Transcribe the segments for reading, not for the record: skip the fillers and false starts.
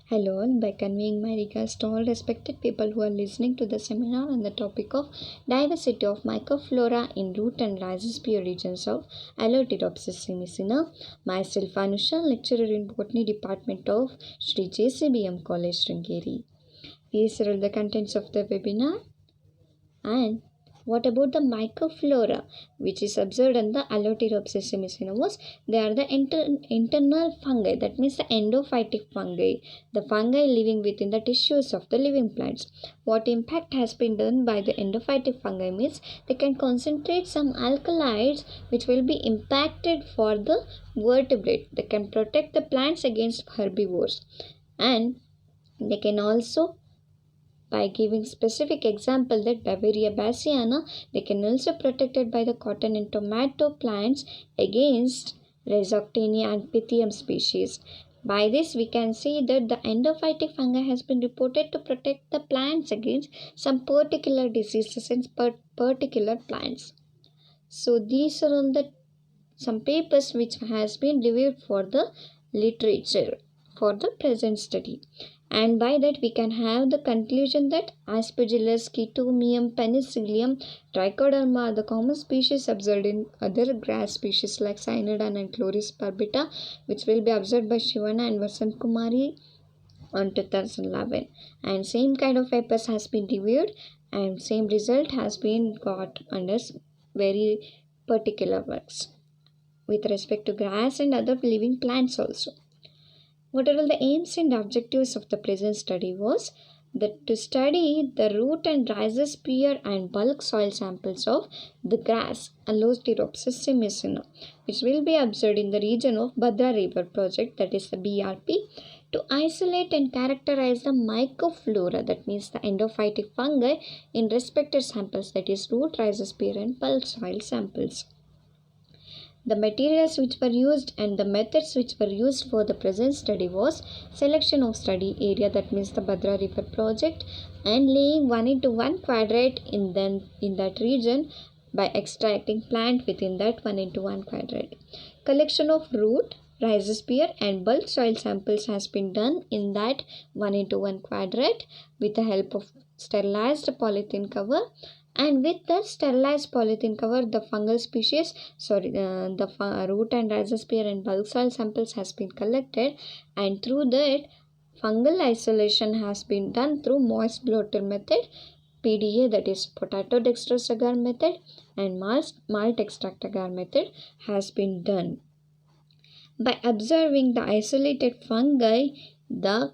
Hello, all. By conveying my regards to all respected people who are listening to the seminar on the topic of diversity of Mycoflora in root and rhizosphere regions of Alloteropsis Cimicina. Myself ANUSHA, lecturer in Botany Department of Sri JCBM College, Sringeri. These are all the contents of the webinar. And what about the Mycoflora, which is observed in the Alloteropsis semicinomus? They are the internal fungi, that means the endophytic fungi, the fungi living within the tissues of the living plants. What impact has been done by the endophytic fungi means they can concentrate some alkaloids which will be impacted for the vertebrate. They can protect the plants against herbivores, and they can also, by giving specific example, that Bavaria bassiana, they can also protected by the cotton and tomato plants against Rhizoctania and Pythium species. By this we can see that the endophytic fungi has been reported to protect the plants against some particular diseases in particular plants. So these are all the some papers which has been reviewed for the literature for the present study, and by that we can have the conclusion that Aspergillus, Chaetomium, Penicillium, Trichoderma are the common species observed in other grass species like Cyanodon and Chloris barbata, which will be observed by Shivana and Vasant Kumari on 2011, and same kind of papers has been reviewed and same result has been got under very particular works with respect to grass and other living plants also. What are all the aims and objectives of the present study was that to study the root and rhizosphere and bulk soil samples of the grass Alloteropsis cimicina, which will be observed in the region of Bhadra River project, that is the BRP, to isolate and characterize the Mycoflora, that means the endophytic fungi, in respected samples, that is root, rhizosphere and bulk soil samples. The materials which were used and the methods which were used for the present study was selection of study area, that means the Bhadra River project, and laying 1 into 1 quadrate in that region by extracting plant within that 1 into 1 quadrate. Collection of root, rhizosphere and bulk soil samples has been done in that 1 into 1 quadrate with the help of sterilized polythene cover. And with the sterilized polythene cover, the fungal species, the root and rhizosphere and bulk soil samples has been collected, and through that fungal isolation has been done through moist blotter method, PDA, that is potato dextrose agar method, and malt extract agar method has been done. By observing the isolated fungi, the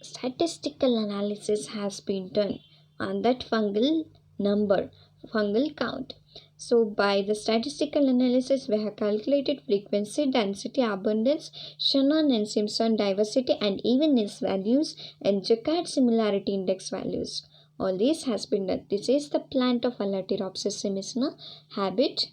statistical analysis has been done on that fungal count. So by the statistical analysis, we have calculated frequency, density, abundance, Shannon and Simpson diversity and evenness values, and Jacquard similarity index values. All this has been done. This is the plant of Alloteropsis cimicina habit,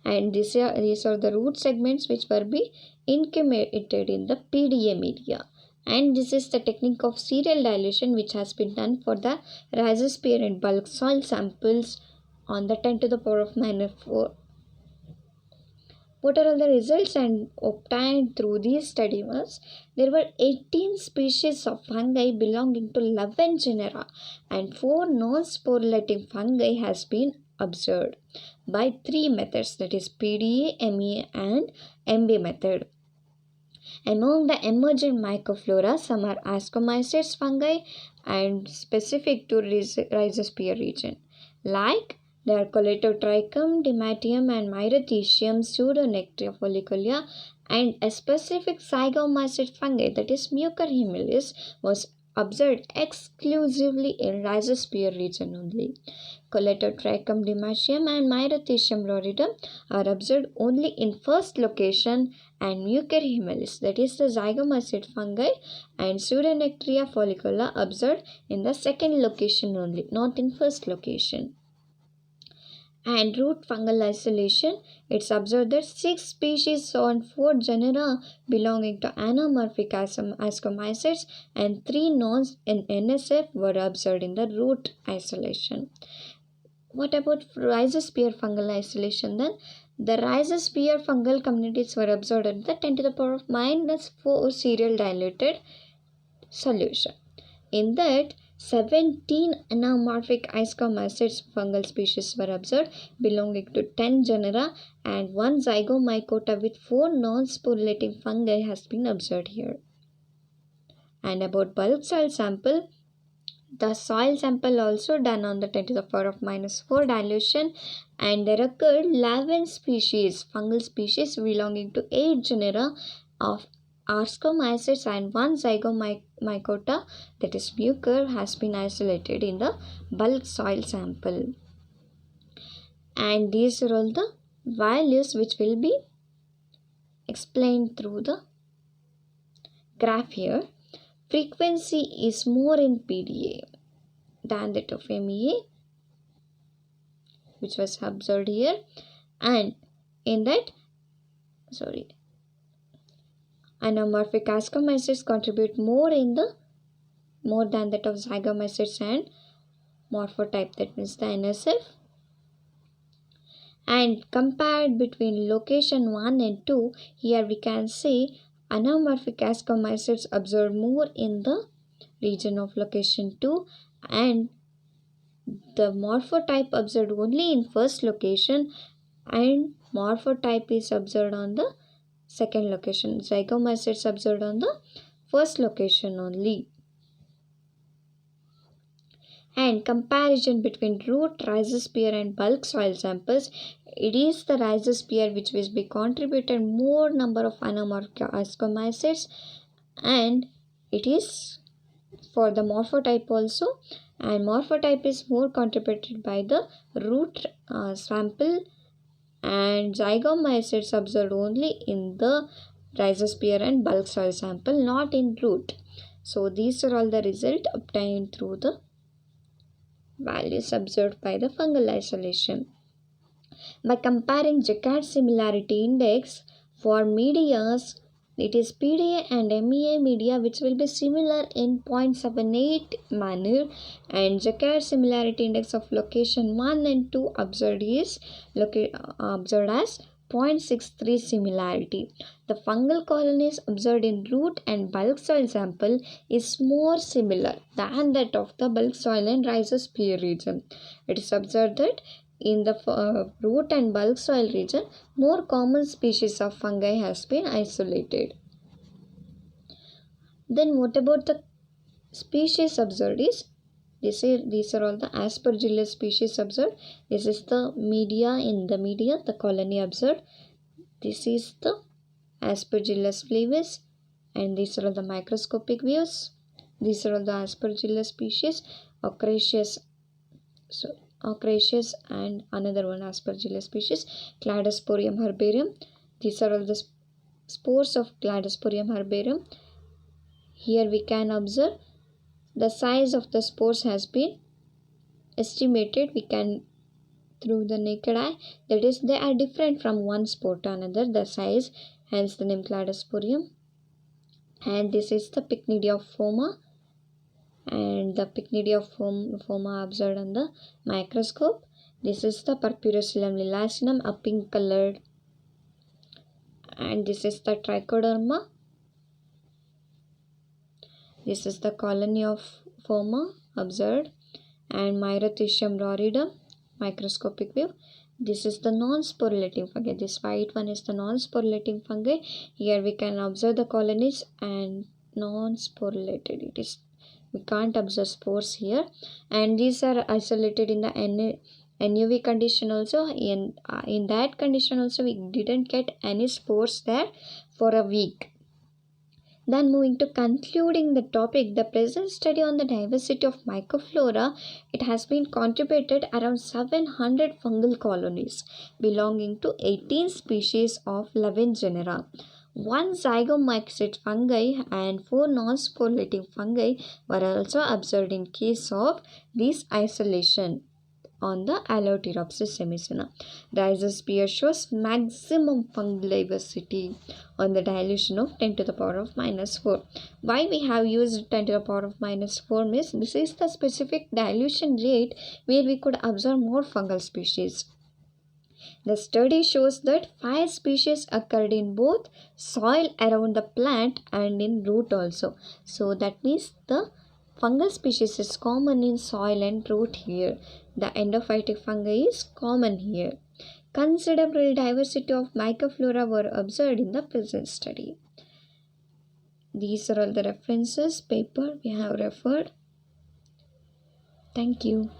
and these are the root segments which were be incubated in the PDA media. And this is the technique of serial dilution which has been done for the rhizosphere and bulk soil samples on the 10 to the power of minus 4. What are all the results and obtained through this study was there were 18 species of fungi belonging to 11 genera and 4 non-sporulating fungi has been observed by 3 methods, that is PDA, MEA and MB method. Among the emergent Mycoflora, some are ascomycetes fungi and specific to rhizosphere region, like they are Alloteropsis, Dimatium and Myrothecium, Pseudonectria folliculia, and a specific zygomycete fungi, that is Mucor was observed exclusively in rhizosphere region only. Alloteropsis, Dimatium and Myrothecium floridum are observed only in first location, and Mucor, that is the zygomycete fungi, and Pseudonectria follicula observed in the second location only, not in first location. And root fungal isolation, it's observed that 6 species on 4 genera belonging to anamorphic ascomycetes and 3 nons in NSF were observed in the root isolation. What about rhizosphere fungal isolation then? The Rhizosphere fungal communities were observed at the 10 to the power of minus 4 serial diluted solution. In that, 17 anamorphic Ascomycetes fungal species were observed belonging to 10 genera, and one zygomycota with 4 non-sporulating fungi has been observed here. And about bulk soil sample, the soil sample also done on the 10 to the power of minus 4 dilution, and there occurred 11 species, fungal species belonging to 8 genera of Ascomycetes, and one zygomycota, that is mucor, has been isolated in the bulk soil sample. And these are all the values which will be explained through the graph here. Frequency is more in PDA than that of MEA, which was observed here, and in that, anamorphic Ascomycetes contribute more than that of Zygomycetes and morphotype, that means the NSF. And compared between location 1 and 2, here we can see anamorphic Ascomycetes observed more in the region of location 2, and the morphotype observed only in first location, and morphotype is observed on the second location. Zygomycetes observed on the first location only. And comparison between root, rhizosphere and bulk soil samples, it is the rhizosphere which will be contributed more number of anamorphic Ascomycetes, and it is for the morphotype also, and morphotype is more contributed by the root sample, and Zygomycetes observed only in the rhizosphere and bulk soil sample, not in root. So these are all the results obtained through the values observed by the fungal isolation. By comparing Jacquard similarity index for medias, it is PDA and MEA media which will be similar in 0.78 manner, and Jacquard similarity index of location 1 and 2 observed as 0.63 similarity. The fungal colonies observed in root and bulk soil sample is more similar than that of the bulk soil and rhizosphere region. It is observed that in the root and bulk soil region, more common species of fungi has been isolated. Then what about the species observed is, these are all the Aspergillus species observed. This is the media, in the media the colony observed. This is the Aspergillus flavus, and these are all the microscopic views. These are all the Aspergillus species, Ocraceus and another one Aspergillus species, Cladosporium herbarium. These are all the spores of Cladosporium herbarium. Here we can observe the size of the spores has been estimated, we can through the naked eye, that is they are different from one spore to another, the size, hence the name Cladosporium. And this is the Pycnidiophoma, and the Pycnidiophoma observed on the microscope. This is the Purpurocilum lilacinum, a pink colored, and this is the Trichoderma. This is the colony of Phoma observed, and Myrothecium roridum, microscopic view. This is the non-sporulating fungi. This white one is the non-sporulating fungi. Here we can observe the colonies and non-sporulated. It is, we can't observe spores here, and these are isolated in the NUV condition also. In that condition also we didn't get any spores there for a week. Then moving to concluding the topic, the present study on the diversity of Mycoflora, it has been contributed around 700 fungal colonies belonging to 18 species of 11 genera. 1 zygomycete fungi and 4 non-sporulating fungi were also observed in case of this isolation on the Alloteropsis Cimicina. Rhizosphere shows maximum fungal diversity on the dilution of 10 to the power of minus 4. Why we have used 10 to the power of minus 4 means this is the specific dilution rate where we could observe more fungal species. The study shows that 5 species occurred in both soil around the plant and in root also. So that means the fungal species is common in soil and root here. The endophytic fungi is common here. Considerable diversity of Mycoflora were observed in the present study. These are all the references paper we have referred. Thank you.